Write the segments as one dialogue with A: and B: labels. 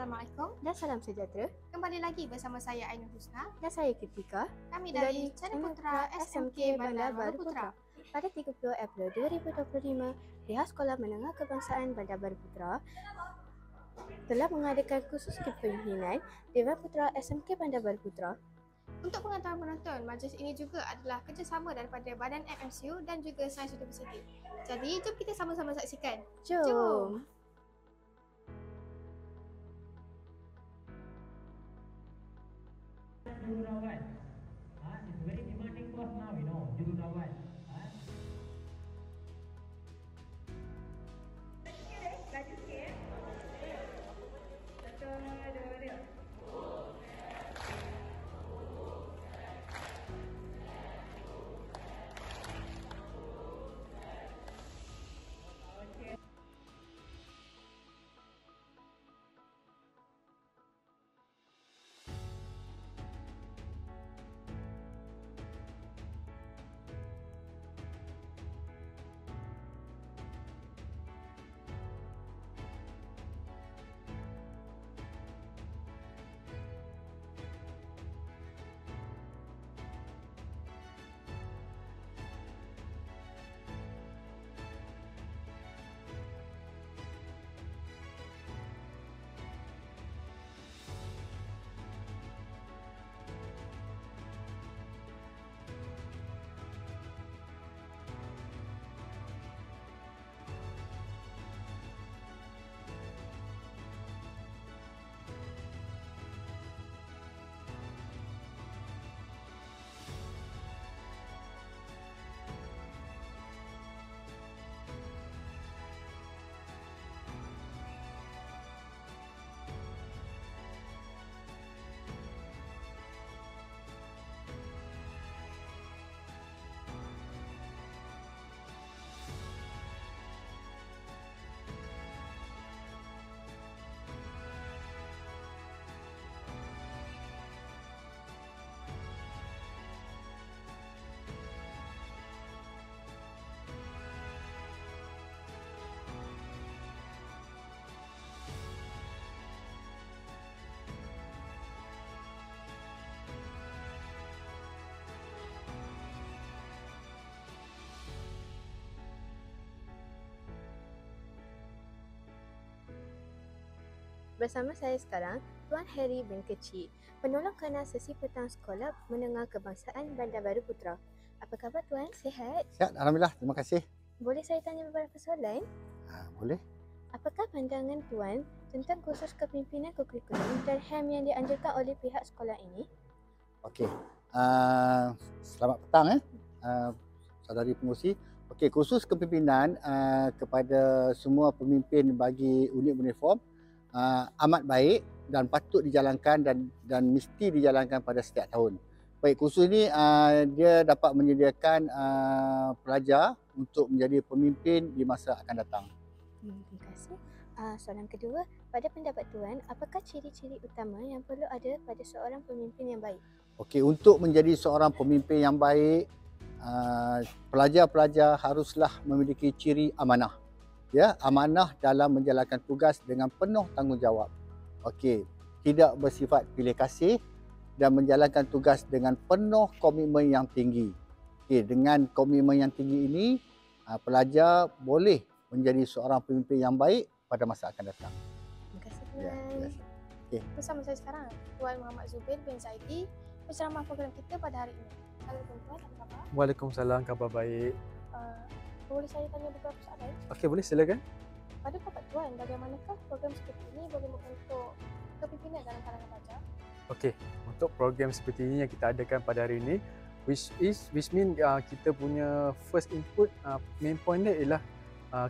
A: Assalamualaikum
B: dan salam sejahtera.
A: Kembali lagi bersama saya Ainul Husna
B: Dan saya Kritika
A: Kami dari Channel Putra SMK Bandar Baru Putra.
B: Pada 30 April 2025, pihak Sekolah Menengah Kebangsaan Bandar Baru Putra telah mengadakan kursus kepimpinan Dewan Putra SMK Bandar Baru Putra.
A: Untuk pengetahuan penonton, majlis ini juga adalah kerjasama daripada Badan MMCU dan juga Sains Universiti. Jadi, jom kita sama-sama saksikan.
B: Jom!
C: Jururawat. It's very demanding course now, jururawat.
D: Laju sikit. Satu, dua, tiga.
B: Bersama saya sekarang, Tuan Harry bin Kecil, penolong kanan sesi petang Sekolah Menengah Kebangsaan Bandar Baru Putra. Apa khabar Tuan? Sihat?
E: Sihat, Alhamdulillah. Terima kasih.
B: Boleh saya tanya beberapa soalan?
E: Boleh.
B: Apakah pandangan Tuan tentang kursus kepimpinan kurikulum dan HAM yang dianjurkan oleh pihak sekolah ini?
E: Okey. Selamat petang saudari pengurusi. Okey, kursus kepimpinan kepada semua pemimpin bagi unit uniform amat baik dan patut dijalankan dan mesti dijalankan pada setiap tahun. Baik, kursus ini dia dapat menyediakan pelajar untuk menjadi pemimpin di masa akan datang.
B: Terima kasih. Soalan kedua, pada pendapat Tuan, apakah ciri-ciri utama yang perlu ada pada seorang pemimpin yang baik?
E: Okey, untuk menjadi seorang pemimpin yang baik, pelajar-pelajar haruslah memiliki ciri amanah. Ya, amanah dalam menjalankan tugas dengan penuh tanggungjawab. Okey, tidak bersifat pilih kasih dan menjalankan tugas dengan penuh komitmen yang tinggi. Okey, dengan komitmen yang tinggi ini, pelajar boleh menjadi seorang pemimpin yang baik pada masa akan datang.
B: Terima kasih
E: Ya,
B: Tuan.
E: okey.
A: Bersama saya sekarang, Tuan Muhammad Zubair bin Zaidi, penceramah program kita pada hari ini. Assalamualaikum Tuan, apa khabar?
F: Waalaikumsalam, khabar baik.
A: Boleh saya tanya beberapa soalan?
F: Okey, boleh silakan.
A: Pada pendapat Tuan, bagaimanakah program seperti ini boleh membentuk kepimpinan dalam kalangan pelajar?
F: Okey, untuk program seperti ini yang kita adakan pada hari ini, which mean kita punya first input, main point dia ialah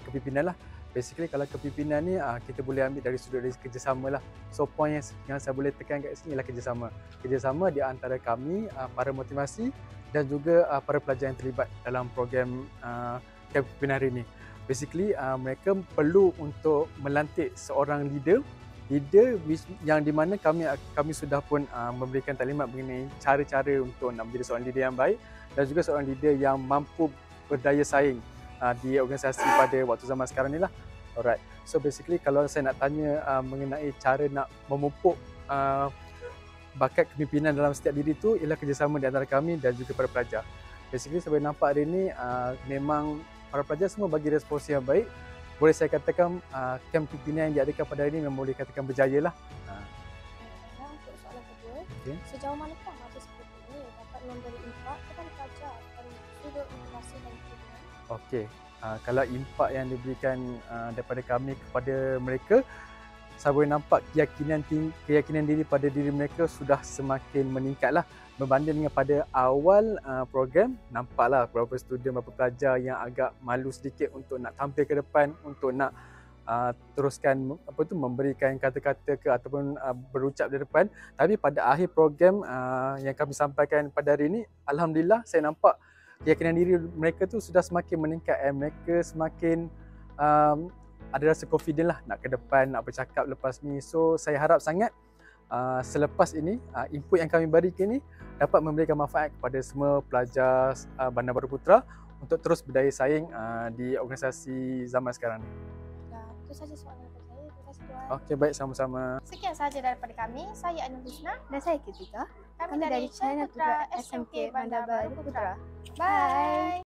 F: kepimpinan lah. Basically kalau kepimpinan ni kita boleh ambil dari sudut dari kerjasama lah. So point yang saya boleh tekan kat sini ialah kerjasama. Kerjasama di antara kami, para motivasi dan juga para pelajar yang terlibat dalam program kepimpinan hari ini. Basically mereka perlu untuk melantik seorang leader yang di mana kami sudah pun memberikan taklimat mengenai cara-cara untuk nak menjadi seorang leader yang baik dan juga seorang leader yang mampu berdaya saing di organisasi pada waktu zaman sekarang ni lah. Alright. So basically kalau saya nak tanya mengenai cara nak memupuk bakat kepimpinan dalam setiap diri tu ialah kerjasama di antara kami dan juga para pelajar. Basically saya boleh nampak hari ni memang para pelajar semua bagi respons yang baik. Boleh saya katakan kem pimpinan yang diadakan pada hari ini memang boleh katakan berjaya lah.
B: Dan untuk soalan kedua,
F: Okey.
B: sejauh manakah majlis seperti ini dapat memberi impak kepada pelajar dari sudut motivasi dan kepimpinan?
F: Okey. Kalau impak yang diberikan daripada kami kepada mereka, saya boleh nampak keyakinan diri pada diri mereka sudah semakin meningkat lah. Berbanding dengan pada awal program, nampaklah beberapa student, beberapa pelajar yang agak malu sedikit untuk nak tampil ke depan, untuk nak teruskan memberikan kata-kata ke ataupun berucap di depan. Tapi pada akhir program yang kami sampaikan pada hari ini, alhamdulillah saya nampak keyakinan diri mereka tu sudah semakin meningkat dan mereka semakin ada rasa confident lah nak ke depan, nak bercakap lepas ni. So saya harap sangat selepas ini input yang kami berikan ini dapat memberikan manfaat kepada semua pelajar Bandar Baru Putra untuk terus berdaya saing di organisasi zaman sekarang ni.
B: Itu saja soalan daripada saya. Terima kasih Tuan.
F: Okey, baik, sama-sama.
A: Sekian sahaja daripada kami. Saya Anil Husna.
B: Dan saya Ketika.
A: Kami dari Channel Putra SMK Bandar Baru Putra.
B: Bye.